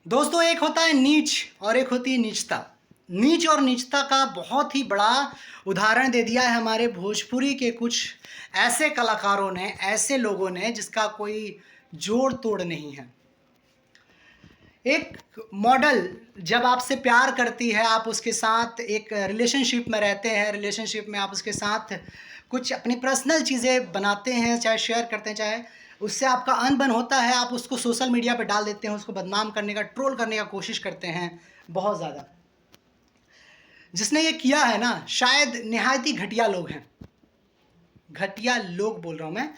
दोस्तों, एक होता है नीच और एक होती है नीचता। नीच और नीचता का बहुत ही बड़ा उदाहरण दे दिया है हमारे भोजपुरी के कुछ ऐसे कलाकारों ने, ऐसे लोगों ने जिसका कोई जोड़ तोड़ नहीं है। एक मॉडल जब आपसे प्यार करती है, आप उसके साथ एक रिलेशनशिप में रहते हैं, रिलेशनशिप में आप उसके साथ कुछ अपनी पर्सनल चीज़ें बनाते हैं, चाहे शेयर करते हैं, चाहे उससे आपका अनबन होता है, आप उसको सोशल मीडिया पे डाल देते हैं, उसको बदनाम करने का, ट्रोल करने का कोशिश करते हैं बहुत ज़्यादा। जिसने ये किया है ना, शायद निहायत ही घटिया लोग हैं। घटिया लोग बोल रहा हूँ मैं,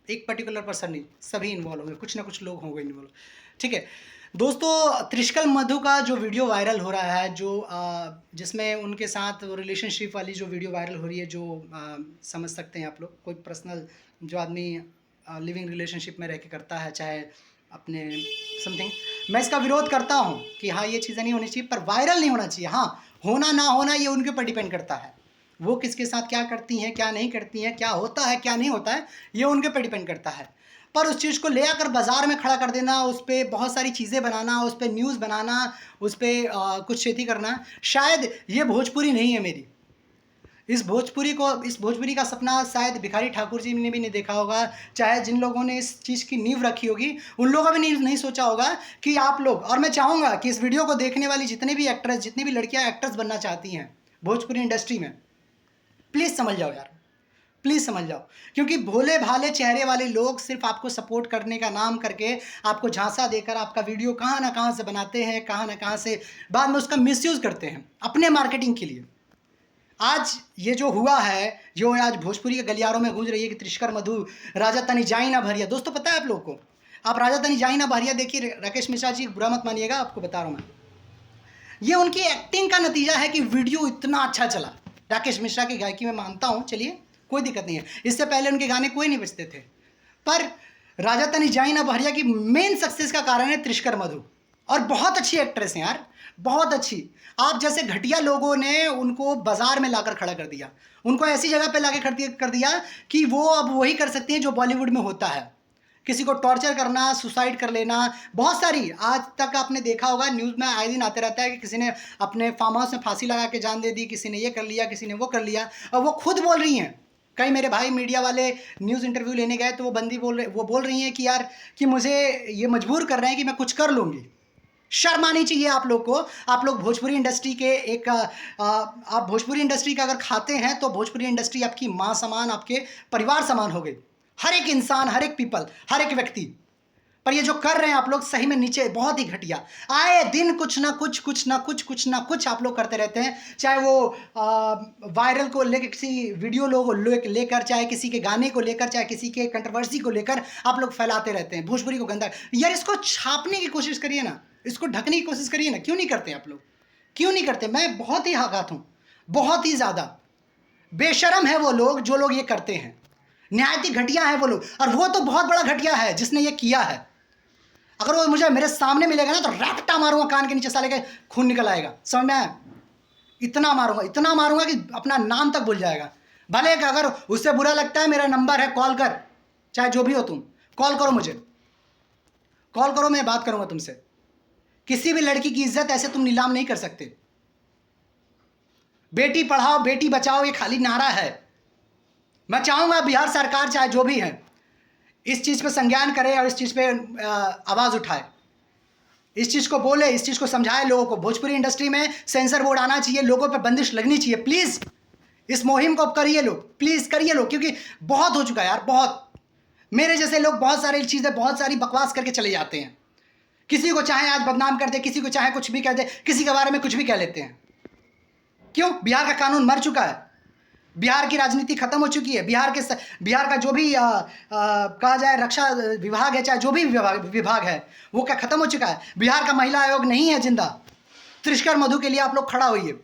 एक पर्टिकुलर पर्सन नहीं, सभी इन्वॉल्व होंगे, कुछ ना कुछ लोग होंगे इन्वॉल्व। ठीक है दोस्तों, त्रिशकल मधु का जो वीडियो वायरल हो रहा है, जो जिसमें उनके साथ रिलेशनशिप वाली जो वीडियो वायरल हो रही है, जो समझ सकते हैं आप लोग, कोई पर्सनल जो आदमी लिविंग रिलेशनशिप में रह के करता है, चाहे अपने समथिंग, मैं इसका विरोध करता हूँ कि हाँ ये चीज़ें नहीं होनी चाहिए, पर वायरल नहीं होना चाहिए। हाँ, होना ना होना ये उनके ऊपर डिपेंड करता है, वो किसके साथ क्या करती हैं, क्या नहीं करती हैं, क्या होता है क्या नहीं होता है, ये उनके पर डिपेंड करता है। पर उस चीज़ को ले आकर बाज़ार में खड़ा कर देना, उस पर बहुत सारी चीज़ें बनाना, उस पर न्यूज़ बनाना, उस पर कुछ खेती करना, शायद ये भोजपुरी नहीं है मेरी। इस भोजपुरी का सपना शायद भिखारी ठाकुर जी ने भी नहीं देखा होगा, चाहे जिन लोगों ने इस चीज़ की नींव रखी होगी उन लोगों ने भी नहीं सोचा होगा कि आप लोग, और मैं चाहूँगा कि इस वीडियो को देखने वाली जितने भी एक्ट्रेस, जितनी भी लड़कियाँ एक्ट्रेस बनना चाहती हैं भोजपुरी इंडस्ट्री में, प्लीज़ समझ जाओ यार, प्लीज़ समझ जाओ। क्योंकि भोले भाले चेहरे वाले लोग सिर्फ आपको सपोर्ट करने का नाम करके, आपको झांसा देकर आपका वीडियो कहाँ ना कहाँ से बनाते हैं, कहाँ ना कहाँ से बाद में उसका मिसयूज़ करते हैं अपने मार्केटिंग के लिए। आज ये जो हुआ है, जो आज भोजपुरी के गलियारों में गूंज रही है कि त्रिशकर मधु राजा तनी जाई ना भरिया, दोस्तों पता है आप लोग को, आप राजा तनी जाई ना भरिया देखिए, राकेश मिश्रा जी बुरा मत मानिएगा, आपको बता रहा हूँ मैं, ये उनकी एक्टिंग का नतीजा है कि वीडियो इतना अच्छा चला। राकेश मिश्रा की गायकी में मानता हूँ, चलिए कोई दिक्कत नहीं है, इससे पहले उनके गाने कोई नहीं बजते थे, पर राजा तनी जाई ना भरिया की मेन सक्सेस का कारण है त्रिशकर मधु। और बहुत अच्छी एक्ट्रेस हैं यार, बहुत अच्छी। आप जैसे घटिया लोगों ने उनको बाजार में लाकर खड़ा कर दिया, उनको ऐसी जगह पे लाके कर दिया कि वो अब वही कर सकती हैं जो बॉलीवुड में होता है, किसी को टॉर्चर करना, सुसाइड कर लेना, बहुत सारी आज तक आपने देखा होगा न्यूज़ में आए दिन आते रहता है कि किसी ने अपने फार्म हाउस में फांसी लगा के जान दे दी, किसी ने ये कर लिया, किसी ने वो कर लिया, और वो खुद बोल रही हैं। कई मेरे भाई मीडिया वाले न्यूज़ इंटरव्यू लेने गए तो वो बोल रही हैं कि यार कि मुझे ये मजबूर कर रहे हैं कि मैं कुछ कर लूँगी। शर्म आनी चाहिए आप लोग को। आप लोग भोजपुरी इंडस्ट्री के एक आप भोजपुरी इंडस्ट्री का अगर खाते हैं तो भोजपुरी इंडस्ट्री आपकी माँ समान, आपके परिवार समान हो गई। हर एक इंसान, हर एक पीपल, हर एक व्यक्ति। पर ये जो कर रहे हैं आप लोग सही में नीचे, बहुत ही घटिया। आए दिन कुछ ना कुछ आप लोग करते रहते हैं, चाहे वो वायरल को लेकर, किसी वीडियो लोग लेकर, चाहे किसी के गाने को लेकर, चाहे किसी के कंट्रोवर्सी को लेकर आप लोग फैलाते रहते हैं भोजपुरी को गंदा। यार इसको छापने की कोशिश करिए ना, इसको ढकने की कोशिश करिए ना, क्यों नहीं करते आप लोग, क्यों नहीं करते? मैं बहुत ही आघात हूँ, बहुत ही ज़्यादा। बेशरम है वो लोग जो लोग ये करते हैं, निहायत ही घटिया है वो लोग, और वो तो बहुत बड़ा घटिया है जिसने ये किया है। अगर वो मुझे मेरे सामने मिलेगा ना तो रैप्टा मारूंगा कान के नीचे, साले के खून निकल आएगा, समझ में आया? इतना मारूंगा कि अपना नाम तक भूल जाएगा। भले कि अगर उससे बुरा लगता है, मेरा नंबर है, कॉल कर, चाहे जो भी हो तुम, कॉल करो मुझे, कॉल करो, मैं बात करूंगा तुमसे। किसी भी लड़की की इज्जत ऐसे तुम नीलाम नहीं कर सकते। बेटी पढ़ाओ बेटी बचाओ ये खाली नारा है। मैं चाहूंगा बिहार सरकार, चाहे जो भी है, इस चीज़ पर संज्ञान करे और इस चीज़ पे आवाज़ उठाए, इस चीज़ को बोले, इस चीज़ को समझाए लोगों को। भोजपुरी इंडस्ट्री में सेंसर बोर्ड आना चाहिए, लोगों पे बंदिश लगनी चाहिए। प्लीज़ इस मुहिम को करिए लोग, प्लीज़ करिए लोग, क्योंकि बहुत हो चुका है यार, बहुत। मेरे जैसे लोग बहुत सारी चीज़ें, बहुत सारी बकवास करके चले जाते हैं। किसी को चाहे आज बदनाम कर दे, किसी को चाहे कुछ भी कह दे, किसी के बारे में कुछ भी कह लेते हैं। क्यों? बिहार का कानून मर चुका है, बिहार की राजनीति खत्म हो चुकी है। बिहार का जो भी कहा जाए रक्षा विभाग है, चाहे जो भी विभाग है, वो क्या खत्म हो चुका है? बिहार का महिला आयोग नहीं है जिंदा। त्रिशकर मधु के लिए आप लोग खड़ा होइए।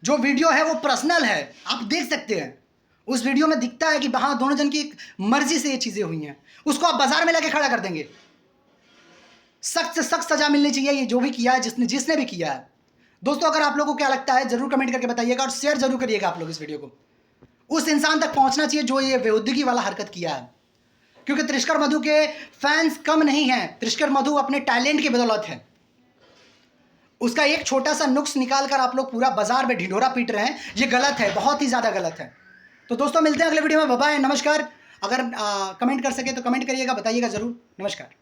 जो वीडियो है वो पर्सनल है, आप देख सकते हैं। उस वीडियो में दिखता है कि हाँ दोनों जन की मर्जी से ये चीज़ें हुई हैं, उसको आप बाजार में लाके खड़ा कर देंगे। सख्त से सख्त सजा मिलनी चाहिए ये जो भी किया है, जिसने भी किया है। दोस्तों अगर आप लोगों को क्या लगता है जरूर कमेंट करके बताइएगा, और शेयर जरूर करिएगा आप लोग इस वीडियो को। उस इंसान तक पहुंचना चाहिए जो ये बेहुदगी वाला हरकत किया है। क्योंकि त्रिशकर मधु के फैंस कम नहीं हैं। त्रिशकर मधु अपने टैलेंट की बदौलत है। उसका एक छोटा सा नुक्स निकाल कर आप लोग पूरा बाजार में ढिंढोरा पीट रहे हैं, ये गलत है, बहुत ही ज़्यादा गलत है। तो दोस्तों मिलते हैं अगले वीडियो में, बाय बाय, नमस्कार। अगर कमेंट कर सके तो कमेंट करिएगा, बताइएगा ज़रूर। नमस्कार।